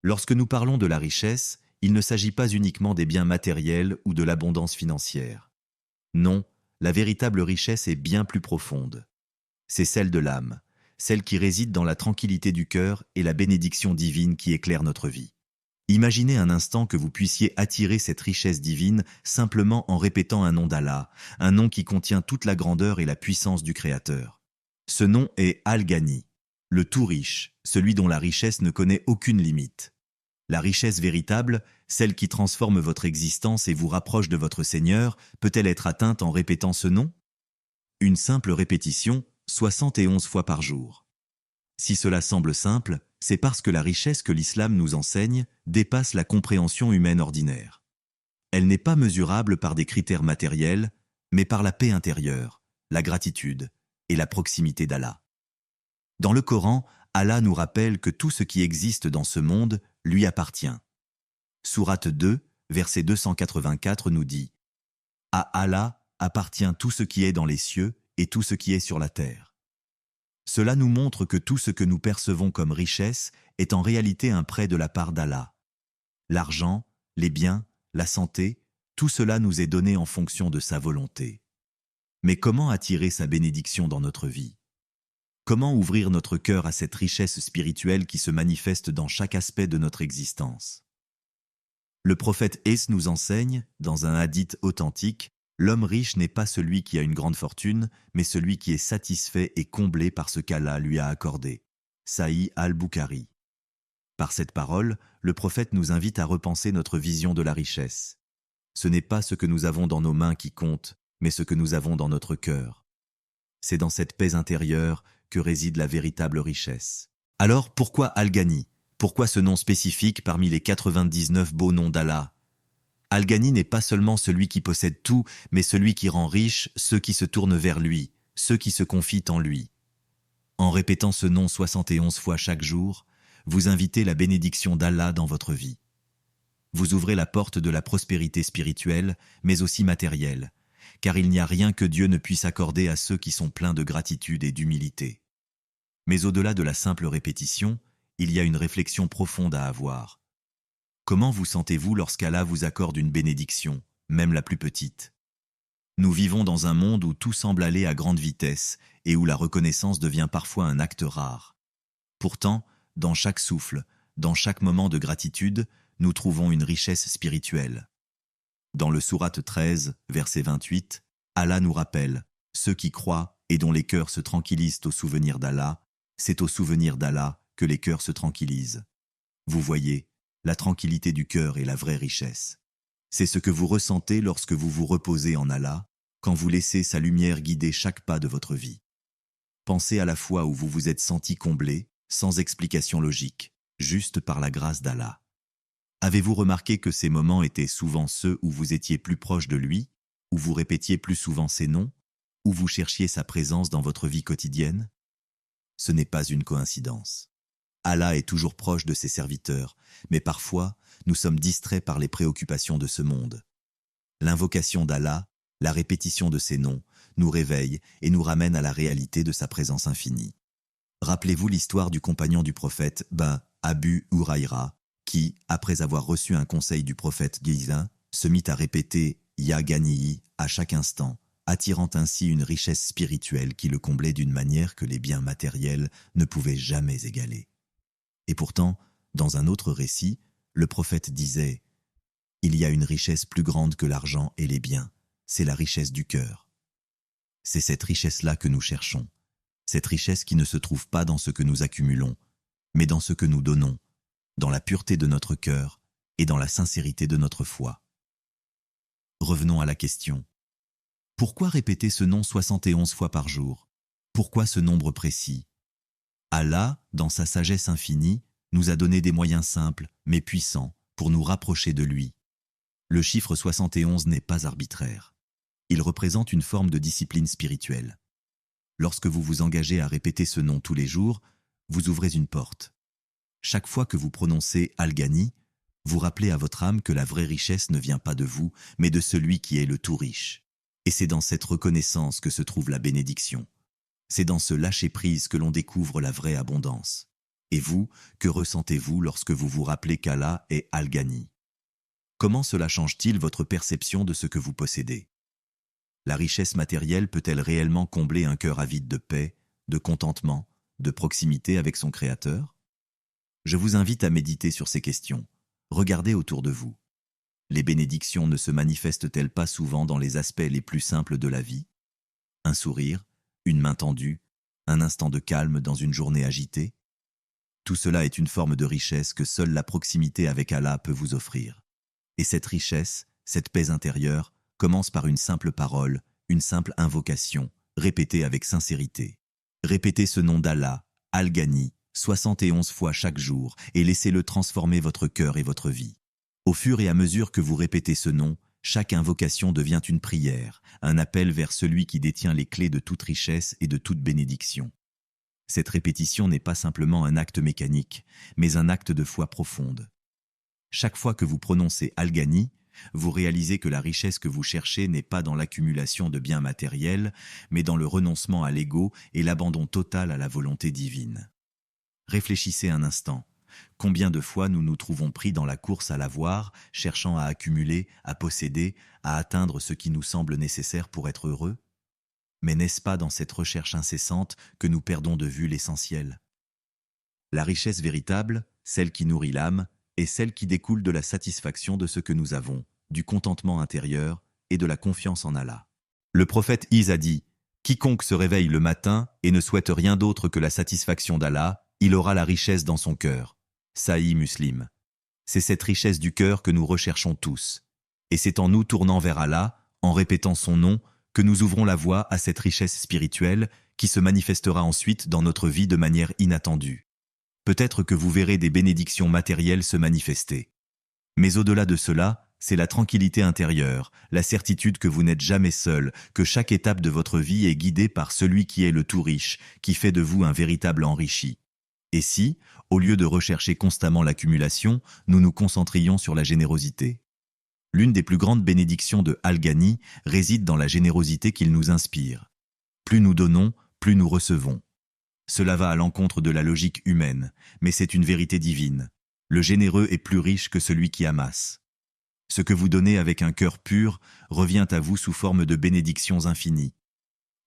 Lorsque nous parlons de la richesse, il ne s'agit pas uniquement des biens matériels ou de l'abondance financière. Non, la véritable richesse est bien plus profonde. C'est celle de l'âme, celle qui réside dans la tranquillité du cœur et la bénédiction divine qui éclaire notre vie. Imaginez un instant que vous puissiez attirer cette richesse divine simplement en répétant un nom d'Allah, un nom qui contient toute la grandeur et la puissance du Créateur. Ce nom est Al-Ghani, le tout riche, celui dont la richesse ne connaît aucune limite. La richesse véritable, celle qui transforme votre existence et vous rapproche de votre Seigneur, peut-elle être atteinte en répétant ce nom? Une simple répétition, 71 fois par jour. Si cela semble simple, c'est parce que la richesse que l'islam nous enseigne dépasse la compréhension humaine ordinaire. Elle n'est pas mesurable par des critères matériels, mais par la paix intérieure, la gratitude et la proximité d'Allah. Dans le Coran, Allah nous rappelle que tout ce qui existe dans ce monde lui appartient. Sourate 2, verset 284 nous dit « À Allah appartient tout ce qui est dans les cieux et tout ce qui est sur la terre. » Cela nous montre que tout ce que nous percevons comme richesse est en réalité un prêt de la part d'Allah. L'argent, les biens, la santé, tout cela nous est donné en fonction de sa volonté. Mais comment attirer sa bénédiction dans notre vie? Comment ouvrir notre cœur à cette richesse spirituelle qui se manifeste dans chaque aspect de notre existence? Le prophète Ès nous enseigne, dans un hadith authentique, l'homme riche n'est pas celui qui a une grande fortune, mais celui qui est satisfait et comblé par ce qu'Allah lui a accordé. Sahih al-Bukhari. Par cette parole, le prophète nous invite à repenser notre vision de la richesse. Ce n'est pas ce que nous avons dans nos mains qui compte, mais ce que nous avons dans notre cœur. C'est dans cette paix intérieure que réside la véritable richesse. Alors pourquoi Al-Ghani? Pourquoi ce nom spécifique parmi les 99 beaux noms d'Allah? Al-Ghani n'est pas seulement celui qui possède tout, mais celui qui rend riche ceux qui se tournent vers lui, ceux qui se confient en lui. En répétant ce nom 71 fois chaque jour, vous invitez la bénédiction d'Allah dans votre vie. Vous ouvrez la porte de la prospérité spirituelle, mais aussi matérielle, car il n'y a rien que Dieu ne puisse accorder à ceux qui sont pleins de gratitude et d'humilité. Mais au-delà de la simple répétition, il y a une réflexion profonde à avoir. Comment vous sentez-vous lorsqu'Allah vous accorde une bénédiction, même la plus petite? Nous vivons dans un monde où tout semble aller à grande vitesse et où la reconnaissance devient parfois un acte rare. Pourtant, dans chaque souffle, dans chaque moment de gratitude, nous trouvons une richesse spirituelle. Dans le sourate 13, verset 28, Allah nous rappelle « Ceux qui croient et dont les cœurs se tranquillisent au souvenir d'Allah, c'est au souvenir d'Allah que les cœurs se tranquillisent. » Vous voyez, la tranquillité du cœur est la vraie richesse. C'est ce que vous ressentez lorsque vous vous reposez en Allah, quand vous laissez sa lumière guider chaque pas de votre vie. Pensez à la fois où vous vous êtes senti comblé, sans explication logique, juste par la grâce d'Allah. Avez-vous remarqué que ces moments étaient souvent ceux où vous étiez plus proche de lui, où vous répétiez plus souvent ses noms, où vous cherchiez sa présence dans votre vie quotidienne? Ce n'est pas une coïncidence. Allah est toujours proche de ses serviteurs, mais parfois, nous sommes distraits par les préoccupations de ce monde. L'invocation d'Allah, la répétition de ses noms, nous réveille et nous ramène à la réalité de sa présence infinie. Rappelez-vous l'histoire du compagnon du prophète, Abu Huraïra, qui, après avoir reçu un conseil du prophète Giza, se mit à répéter « Ya Ghani » à chaque instant, attirant ainsi une richesse spirituelle qui le comblait d'une manière que les biens matériels ne pouvaient jamais égaler. Et pourtant, dans un autre récit, le prophète disait « Il y a une richesse plus grande que l'argent et les biens, c'est la richesse du cœur. » C'est cette richesse-là que nous cherchons, cette richesse qui ne se trouve pas dans ce que nous accumulons, mais dans ce que nous donnons, dans la pureté de notre cœur et dans la sincérité de notre foi. Revenons à la question. Pourquoi répéter ce nom 71 fois par jour? Pourquoi ce nombre précis? Allah, dans sa sagesse infinie, nous a donné des moyens simples, mais puissants, pour nous rapprocher de lui. Le chiffre 71 n'est pas arbitraire. Il représente une forme de discipline spirituelle. Lorsque vous vous engagez à répéter ce nom tous les jours, vous ouvrez une porte. Chaque fois que vous prononcez Al-Ghani, vous rappelez à votre âme que la vraie richesse ne vient pas de vous, mais de celui qui est le tout riche. Et c'est dans cette reconnaissance que se trouve la bénédiction. C'est dans ce lâcher-prise que l'on découvre la vraie abondance. Et vous, que ressentez-vous lorsque vous vous rappelez qu'Allah est Al-Ghani? Comment cela change-t-il votre perception de ce que vous possédez? La richesse matérielle peut-elle réellement combler un cœur avide de paix, de contentement, de proximité avec son Créateur? Je vous invite à méditer sur ces questions. Regardez autour de vous. Les bénédictions ne se manifestent-elles pas souvent dans les aspects les plus simples de la vie? Un sourire, une main tendue, un instant de calme dans une journée agitée? Tout cela est une forme de richesse que seule la proximité avec Allah peut vous offrir. Et cette richesse, cette paix intérieure, commence par une simple parole, une simple invocation, répétée avec sincérité. Répétez ce nom d'Allah, Al-Ghani, 71 fois chaque jour, et laissez-le transformer votre cœur et votre vie. Au fur et à mesure que vous répétez ce nom, chaque invocation devient une prière, un appel vers celui qui détient les clés de toute richesse et de toute bénédiction. Cette répétition n'est pas simplement un acte mécanique, mais un acte de foi profonde. Chaque fois que vous prononcez Al-Ghani, vous réalisez que la richesse que vous cherchez n'est pas dans l'accumulation de biens matériels, mais dans le renoncement à l'ego et l'abandon total à la volonté divine. Réfléchissez un instant. Combien de fois nous nous trouvons pris dans la course à l'avoir, cherchant à accumuler, à posséder, à atteindre ce qui nous semble nécessaire pour être heureux? Mais n'est-ce pas dans cette recherche incessante que nous perdons de vue l'essentiel? La richesse véritable, celle qui nourrit l'âme, est celle qui découle de la satisfaction de ce que nous avons, du contentement intérieur et de la confiance en Allah. Le prophète Isa dit « Quiconque se réveille le matin et ne souhaite rien d'autre que la satisfaction d'Allah, il aura la richesse dans son cœur. » Sahih Muslim. C'est cette richesse du cœur que nous recherchons tous. Et c'est en nous tournant vers Allah, en répétant son nom, que nous ouvrons la voie à cette richesse spirituelle qui se manifestera ensuite dans notre vie de manière inattendue. Peut-être que vous verrez des bénédictions matérielles se manifester. Mais au-delà de cela, c'est la tranquillité intérieure, la certitude que vous n'êtes jamais seul, que chaque étape de votre vie est guidée par celui qui est le tout riche, qui fait de vous un véritable enrichi. Et si, au lieu de rechercher constamment l'accumulation, nous nous concentrions sur la générosité? L'une des plus grandes bénédictions de Al-Ghani réside dans la générosité qu'il nous inspire. Plus nous donnons, plus nous recevons. Cela va à l'encontre de la logique humaine, mais c'est une vérité divine. Le généreux est plus riche que celui qui amasse. Ce que vous donnez avec un cœur pur revient à vous sous forme de bénédictions infinies.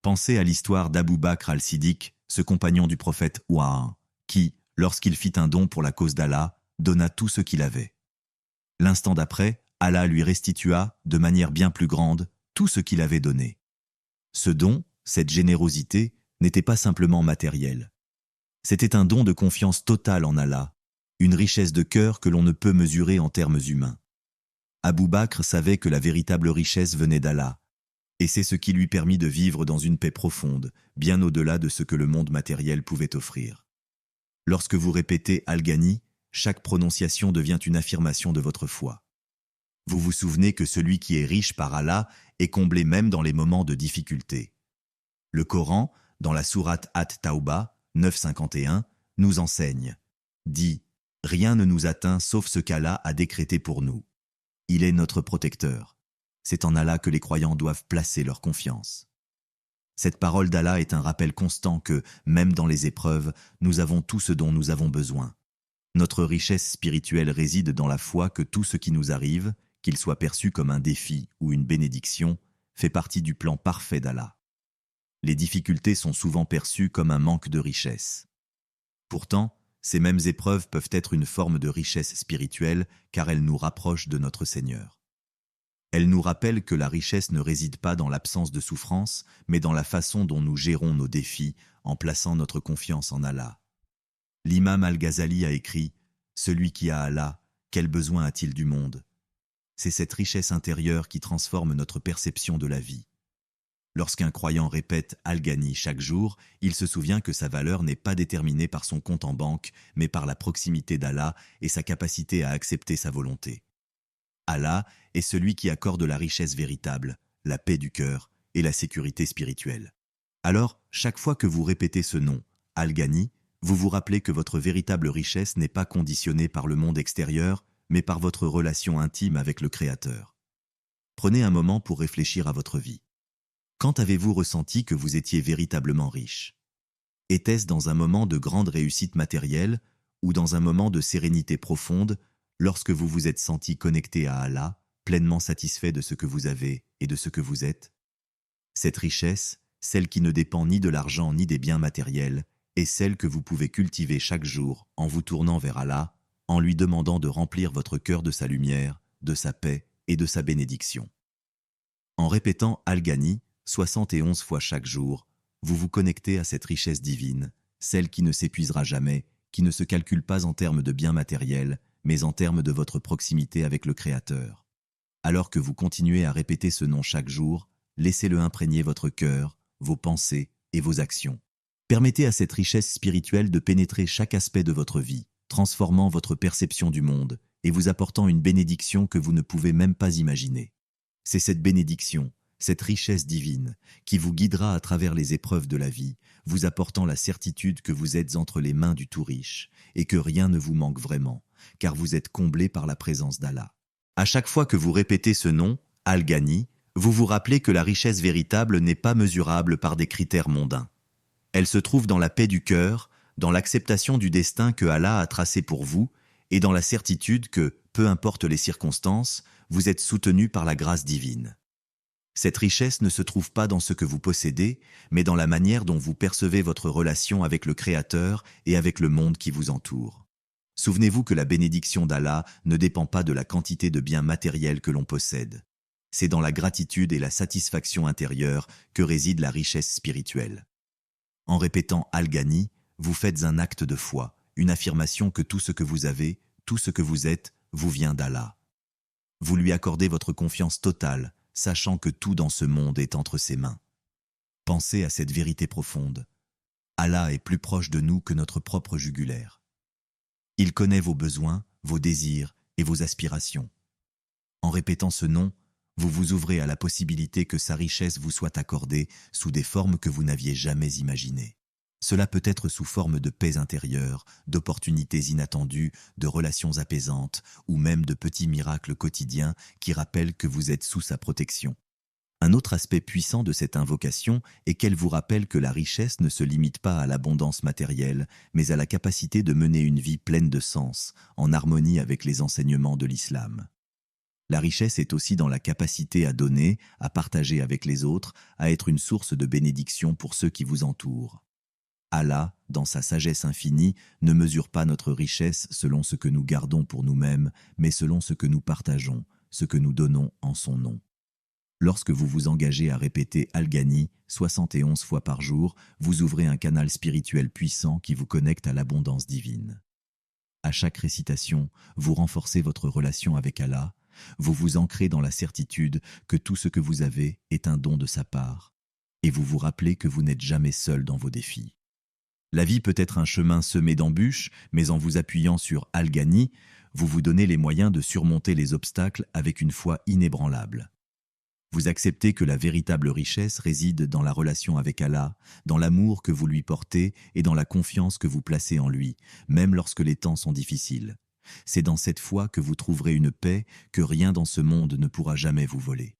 Pensez à l'histoire d'Abou Bakr al-Siddiq, ce compagnon du prophète Ouaha, qui, lorsqu'il fit un don pour la cause d'Allah, donna tout ce qu'il avait. L'instant d'après, Allah lui restitua, de manière bien plus grande, tout ce qu'il avait donné. Ce don, cette générosité, n'était pas simplement matériel. C'était un don de confiance totale en Allah, une richesse de cœur que l'on ne peut mesurer en termes humains. Abou Bakr savait que la véritable richesse venait d'Allah, et c'est ce qui lui permit de vivre dans une paix profonde, bien au-delà de ce que le monde matériel pouvait offrir. Lorsque vous répétez Al-Ghani, chaque prononciation devient une affirmation de votre foi. Vous vous souvenez que celui qui est riche par Allah est comblé même dans les moments de difficulté. Le Coran, dans la sourate At-Tawbah 9:51, nous enseigne, dit « Rien ne nous atteint sauf ce qu'Allah a décrété pour nous. Il est notre protecteur. C'est en Allah que les croyants doivent placer leur confiance. » Cette parole d'Allah est un rappel constant que, même dans les épreuves, nous avons tout ce dont nous avons besoin. Notre richesse spirituelle réside dans la foi que tout ce qui nous arrive, qu'il soit perçu comme un défi ou une bénédiction, fait partie du plan parfait d'Allah. Les difficultés sont souvent perçues comme un manque de richesse. Pourtant, ces mêmes épreuves peuvent être une forme de richesse spirituelle car elles nous rapprochent de notre Seigneur. Elles nous rappellent que la richesse ne réside pas dans l'absence de souffrance, mais dans la façon dont nous gérons nos défis en plaçant notre confiance en Allah. L'imam Al-Ghazali a écrit « Celui qui a Allah, quel besoin a-t-il du monde ?» C'est cette richesse intérieure qui transforme notre perception de la vie. Lorsqu'un croyant répète Al-Ghani chaque jour, il se souvient que sa valeur n'est pas déterminée par son compte en banque, mais par la proximité d'Allah et sa capacité à accepter sa volonté. Allah est celui qui accorde la richesse véritable, la paix du cœur et la sécurité spirituelle. Alors, chaque fois que vous répétez ce nom, Al-Ghani, vous vous rappelez que votre véritable richesse n'est pas conditionnée par le monde extérieur, mais par votre relation intime avec le Créateur. Prenez un moment pour réfléchir à votre vie. Quand avez-vous ressenti que vous étiez véritablement riche? Était-ce dans un moment de grande réussite matérielle, ou dans un moment de sérénité profonde, lorsque vous vous êtes senti connecté à Allah, pleinement satisfait de ce que vous avez et de ce que vous êtes? Cette richesse, celle qui ne dépend ni de l'argent ni des biens matériels, est celle que vous pouvez cultiver chaque jour en vous tournant vers Allah, en lui demandant de remplir votre cœur de sa lumière, de sa paix et de sa bénédiction. En répétant Al-Ghani 71 fois chaque jour, vous vous connectez à cette richesse divine, celle qui ne s'épuisera jamais, qui ne se calcule pas en termes de biens matériels, mais en termes de votre proximité avec le Créateur. Alors que vous continuez à répéter ce nom chaque jour, laissez-le imprégner votre cœur, vos pensées et vos actions. Permettez à cette richesse spirituelle de pénétrer chaque aspect de votre vie, transformant votre perception du monde et vous apportant une bénédiction que vous ne pouvez même pas imaginer. C'est cette bénédiction, cette richesse divine, qui vous guidera à travers les épreuves de la vie, vous apportant la certitude que vous êtes entre les mains du tout riche et que rien ne vous manque vraiment, car vous êtes comblé par la présence d'Allah. À chaque fois que vous répétez ce nom, Al-Ghani, vous vous rappelez que la richesse véritable n'est pas mesurable par des critères mondains. Elle se trouve dans la paix du cœur, dans l'acceptation du destin que Allah a tracé pour vous et dans la certitude que, peu importe les circonstances, vous êtes soutenu par la grâce divine. Cette richesse ne se trouve pas dans ce que vous possédez, mais dans la manière dont vous percevez votre relation avec le Créateur et avec le monde qui vous entoure. Souvenez-vous que la bénédiction d'Allah ne dépend pas de la quantité de biens matériels que l'on possède. C'est dans la gratitude et la satisfaction intérieure que réside la richesse spirituelle. En répétant Al-Ghani, vous faites un acte de foi, une affirmation que tout ce que vous avez, tout ce que vous êtes, vous vient d'Allah. Vous lui accordez votre confiance totale, sachant que tout dans ce monde est entre ses mains. Pensez à cette vérité profonde. Allah est plus proche de nous que notre propre jugulaire. Il connaît vos besoins, vos désirs et vos aspirations. En répétant ce nom, vous vous ouvrez à la possibilité que sa richesse vous soit accordée sous des formes que vous n'aviez jamais imaginées. Cela peut être sous forme de paix intérieure, d'opportunités inattendues, de relations apaisantes ou même de petits miracles quotidiens qui rappellent que vous êtes sous sa protection. Un autre aspect puissant de cette invocation est qu'elle vous rappelle que la richesse ne se limite pas à l'abondance matérielle, mais à la capacité de mener une vie pleine de sens, en harmonie avec les enseignements de l'islam. La richesse est aussi dans la capacité à donner, à partager avec les autres, à être une source de bénédiction pour ceux qui vous entourent. Allah, dans sa sagesse infinie, ne mesure pas notre richesse selon ce que nous gardons pour nous-mêmes, mais selon ce que nous partageons, ce que nous donnons en son nom. Lorsque vous vous engagez à répéter Al-Ghani 71 fois par jour, vous ouvrez un canal spirituel puissant qui vous connecte à l'abondance divine. À chaque récitation, vous renforcez votre relation avec Allah, vous vous ancrez dans la certitude que tout ce que vous avez est un don de sa part, et vous vous rappelez que vous n'êtes jamais seul dans vos défis. La vie peut être un chemin semé d'embûches, mais en vous appuyant sur Al-Ghani, vous vous donnez les moyens de surmonter les obstacles avec une foi inébranlable. Vous acceptez que la véritable richesse réside dans la relation avec Allah, dans l'amour que vous lui portez et dans la confiance que vous placez en lui, même lorsque les temps sont difficiles. C'est dans cette foi que vous trouverez une paix que rien dans ce monde ne pourra jamais vous voler.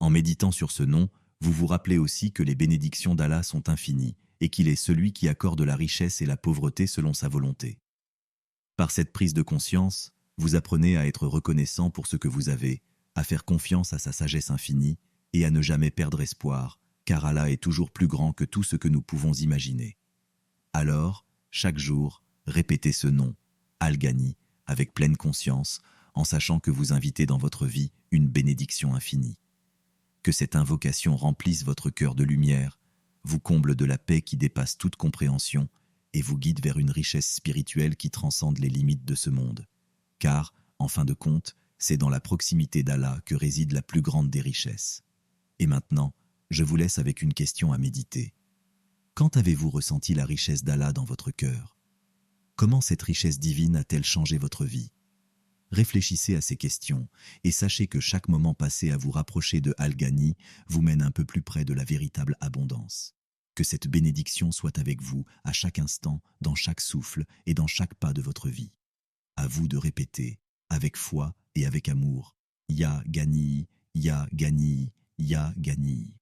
En méditant sur ce nom, vous vous rappelez aussi que les bénédictions d'Allah sont infinies et qu'il est celui qui accorde la richesse et la pauvreté selon sa volonté. Par cette prise de conscience, vous apprenez à être reconnaissant pour ce que vous avez, à faire confiance à sa sagesse infinie et à ne jamais perdre espoir, car Allah est toujours plus grand que tout ce que nous pouvons imaginer. Alors, chaque jour, répétez ce nom, Al-Ghani, avec pleine conscience, en sachant que vous invitez dans votre vie une bénédiction infinie. Que cette invocation remplisse votre cœur de lumière, vous comble de la paix qui dépasse toute compréhension et vous guide vers une richesse spirituelle qui transcende les limites de ce monde. Car, en fin de compte, c'est dans la proximité d'Allah que réside la plus grande des richesses. Et maintenant, je vous laisse avec une question à méditer. Quand avez-vous ressenti la richesse d'Allah dans votre cœur? Comment cette richesse divine a-t-elle changé votre vie? Réfléchissez à ces questions et sachez que chaque moment passé à vous rapprocher de Al-Ghani vous mène un peu plus près de la véritable abondance. Que cette bénédiction soit avec vous à chaque instant, dans chaque souffle et dans chaque pas de votre vie. À vous de répéter, avec foi et avec amour, Ya Ghani, Ya Ghani, Ya Ghani.